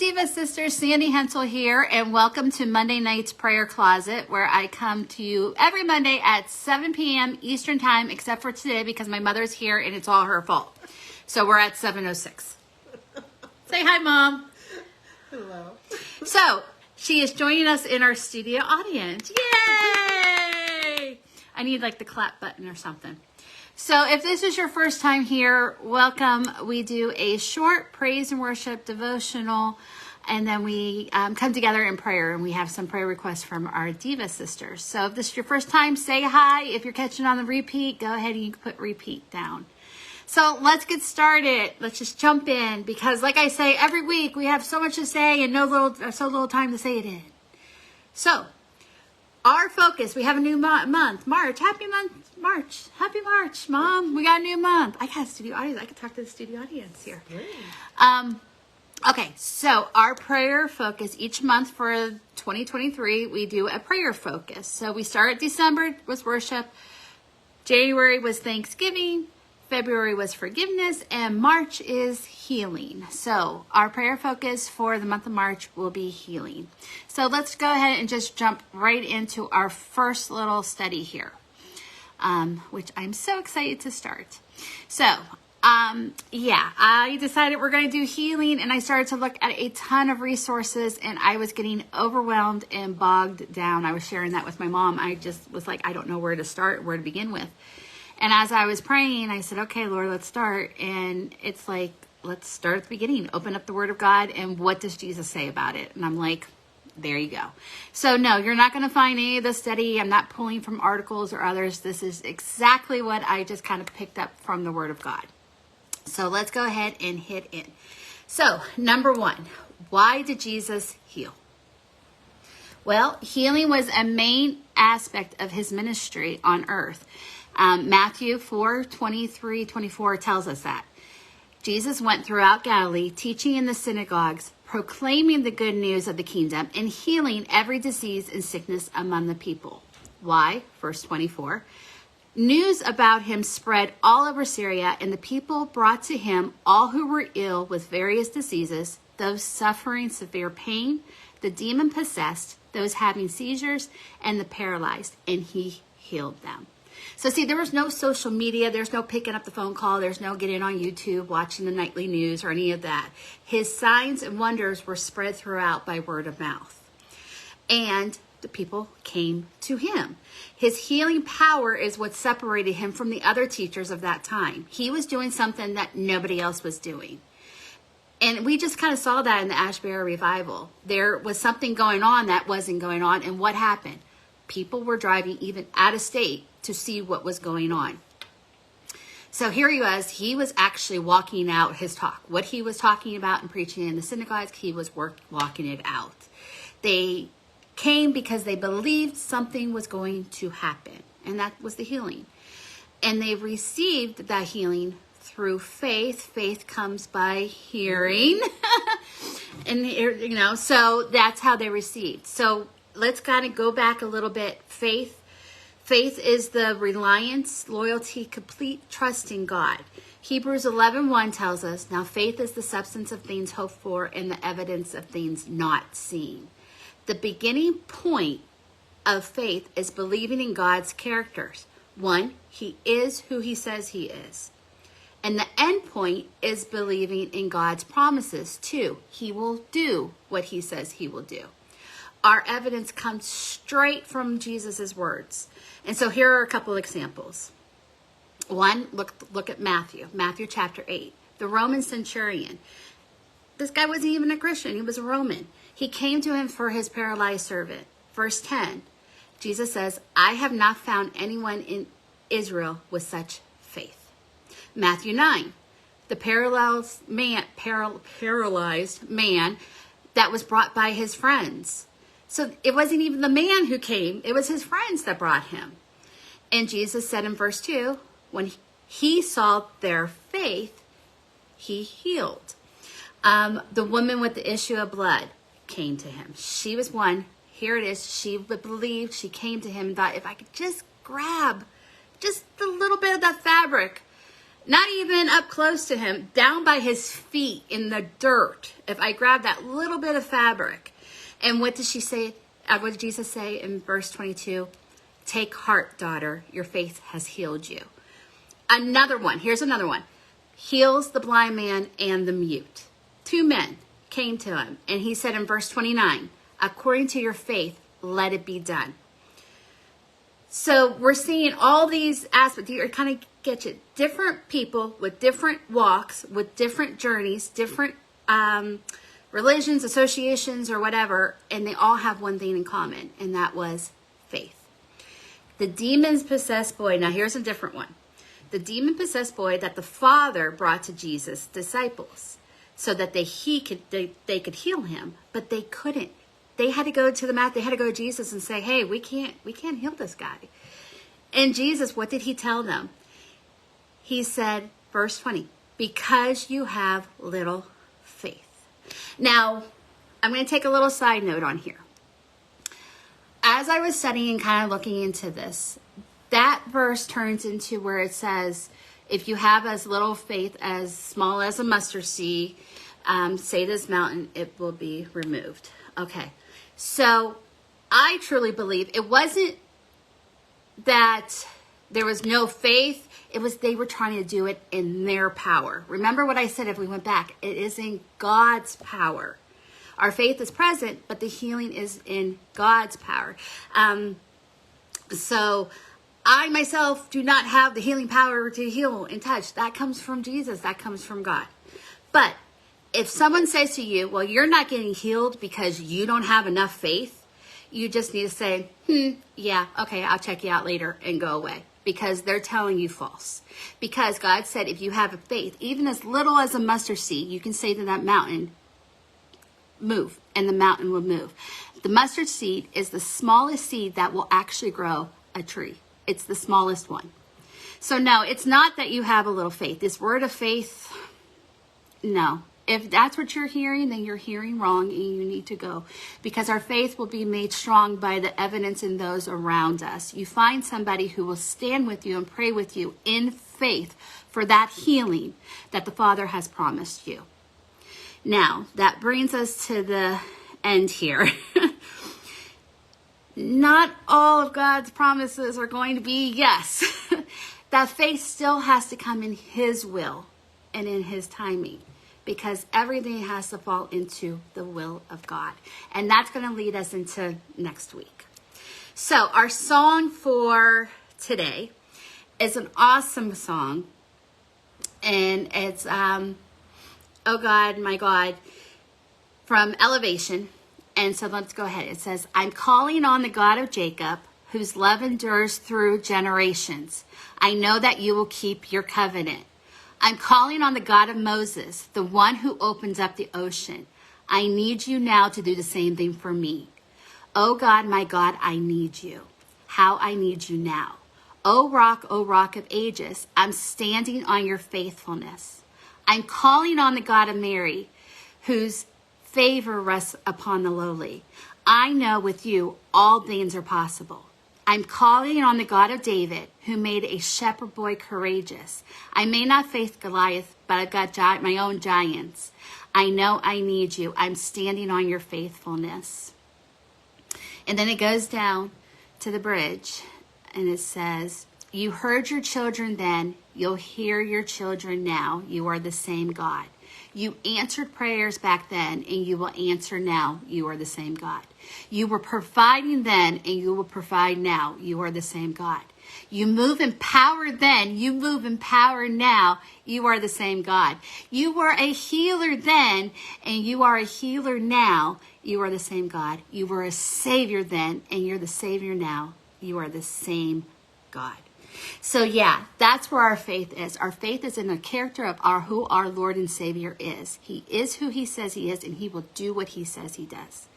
Diva Sister, Sandy Hensel here, and welcome to Monday Night's Prayer Closet, where I come to you every Monday at 7 p.m. Eastern Time, except for today because my mother's here and it's all her fault. So we're at 7:06. Say hi, Mom. Hello. So she is joining us in our studio audience. Yay! I need like the clap button or something. So if this is your first time here, welcome. We do a short praise and worship devotional, and then we come together in prayer, and we have some prayer requests from our Diva Sisters. So if this is your first time, say hi. If you're catching on the repeat, go ahead and you can put repeat down. So let's get started. Let's just jump in, because like I say, every week we have so much to say and so little time to say it in. So our focus, we have a new month, March. Happy March, Mom. We got a new month. I got a studio audience. I can talk to the studio audience here. Okay, so our prayer focus each month for 2023, we do a prayer focus. So we start December was worship, January was Thanksgiving, February was forgiveness, and March is healing. So our prayer focus for the month of March will be healing. So let's go ahead and just jump right into our first little study here, which I'm so excited to start. So, I decided we're going to do healing, and I started to look at a ton of resources, and I was getting overwhelmed and bogged down. I was sharing that with my mom. I just was like, I don't know where to start, where to begin with. And as I was praying, I said, okay, Lord, let's start. And it's like, let's start at the beginning. Open up the Word of God, and what does Jesus say about it? And I'm like, there you go. So no, you're not going to find any of the study. I'm not pulling from articles or others. This is exactly what I just kind of picked up from the Word of God. So let's go ahead and hit in. So number one, why did Jesus heal? Well, healing was a main aspect of his ministry on earth. Matthew 4:23-24 tells us that. Jesus went throughout Galilee, teaching in the synagogues, proclaiming the good news of the kingdom, and healing every disease and sickness among the people. Why? Verse 24. News about him spread all over Syria, and the people brought to him all who were ill with various diseases, those suffering severe pain, the demon-possessed, those having seizures, and the paralyzed, and he healed them. So see, there was no social media. There's no picking up the phone call. There's no getting on YouTube, watching the nightly news or any of that. His signs and wonders were spread throughout by word of mouth. And the people came to him. His healing power is what separated him from the other teachers of that time. He was doing something that nobody else was doing. And we just kind of saw that in the Ashbury revival. There was something going on that wasn't going on. And what happened? People were driving even out of state to see what was going on. So here he was actually walking out his talk. What he was talking about and preaching in the synagogues, he was walking it out. They came because they believed something was going to happen, and that was the healing. And they received that healing through faith. Faith comes by hearing. And, so that's how they received. So let's kind of go back a little bit. Faith is the reliance, loyalty, complete trust in God. Hebrews 11:1 tells us, now faith is the substance of things hoped for and the evidence of things not seen. The beginning point of faith is believing in God's characters. 1, he is who he says he is. And the end point is believing in God's promises. 2, he will do what he says he will do. Our evidence comes straight from Jesus's words. And so here are a couple of examples. 1, look at Matthew chapter 8. The Roman centurion. This guy wasn't even a Christian. He was a Roman. He came to him for his paralyzed servant. Verse 10, Jesus says, I have not found anyone in Israel with such faith. Matthew 9, the paralyzed man that was brought by his friends. So it wasn't even the man who came. It was his friends that brought him. And Jesus said in verse 2, when he saw their faith, he healed. The woman with the issue of blood came to him. She was one. Here it is. She believed. She came to him and thought, if I could just grab just a little bit of that fabric, Not even up close to him, down by his feet in the dirt. If I grab that little bit of fabric. And what did she say? What did Jesus say in verse 22? Take heart, daughter, your faith has healed you. Another one, here's another one. Heals the blind man and the mute. 2 men came to him, and he said in verse 29, according to your faith, let it be done. So we're seeing all these aspects. You kind of get you. Different people with different walks, with different journeys, different religions, associations, or whatever, and they all have one thing in common, and that was faith. The demon-possessed boy, now here's a different one. The demon-possessed boy that the Father brought to Jesus' disciples so that they could heal him, but they couldn't. They had to go to the mat. They had to go to Jesus and say, hey, we can't heal this guy. And Jesus, what did he tell them? He said, verse 20, because you have little faith. Now, I'm going to take a little side note on here. As I was studying and kind of looking into this, that verse turns into where it says, if you have as little faith as small as a mustard seed, say this mountain, it will be removed. Okay. So I truly believe it wasn't that there was no faith. It was they were trying to do it in their power. Remember what I said if we went back. It is in God's power. Our faith is present, but the healing is in God's power. So I myself do not have the healing power to heal and touch. That comes from Jesus. That comes from God. But if someone says to you, well, you're not getting healed because you don't have enough faith, you just need to say, yeah, okay, I'll check you out later and go away. Because they're telling you false. Because God said if you have a faith, even as little as a mustard seed, you can say to that mountain, move, and the mountain will move. The mustard seed is the smallest seed that will actually grow a tree. It's the smallest one. So no, it's not that you have a little faith. This word of faith, no. If that's what you're hearing, then you're hearing wrong and you need to go. Because our faith will be made strong by the evidence in those around us. You find somebody who will stand with you and pray with you in faith for that healing that the Father has promised you. Now, that brings us to the end here. Not all of God's promises are going to be yes. That faith still has to come in His will and in His timing. Because everything has to fall into the will of God. And that's going to lead us into next week. So our song for today is an awesome song. And it's, Oh God, My God, from Elevation. And so let's go ahead. It says, I'm calling on the God of Jacob, whose love endures through generations. I know that you will keep your covenant. I'm calling on the God of Moses, the one who opens up the ocean. I need you now to do the same thing for me. Oh God, my God, I need you. How I need you now. O rock of ages, I'm standing on your faithfulness. I'm calling on the God of Mary, whose favor rests upon the lowly. I know with you all things are possible. I'm calling on the God of David, who made a shepherd boy courageous. I may not face Goliath, but I've got my own giants. I know I need you. I'm standing on your faithfulness. And then it goes down to the bridge, and it says, you heard your children then, you'll hear your children now. You are the same God. You answered prayers back then, and you will answer now. You are the same God. You were providing then, and you will provide now. You are the same God. You move in power then. You move in power now. You are the same God. You were a healer then, and you are a healer now. You are the same God. You were a savior then, and you're the savior now. You are the same God. So yeah, that's where our faith is. Our faith is in the character of who our Lord and Savior is. He is who He says He is, and He will do what He says He does.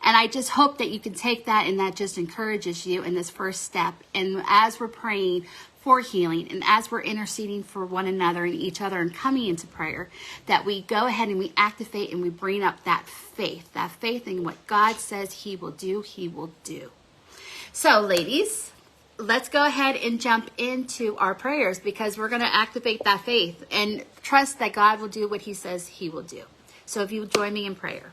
And I just hope that you can take that and that just encourages you in this first step. And as we're praying for healing and as we're interceding for one another and each other and coming into prayer, that we go ahead and we activate and we bring up that faith in what God says He will do, He will do. So ladies, let's go ahead and jump into our prayers, because we're going to activate that faith and trust that God will do what he says he will do. So if you would join me in prayer.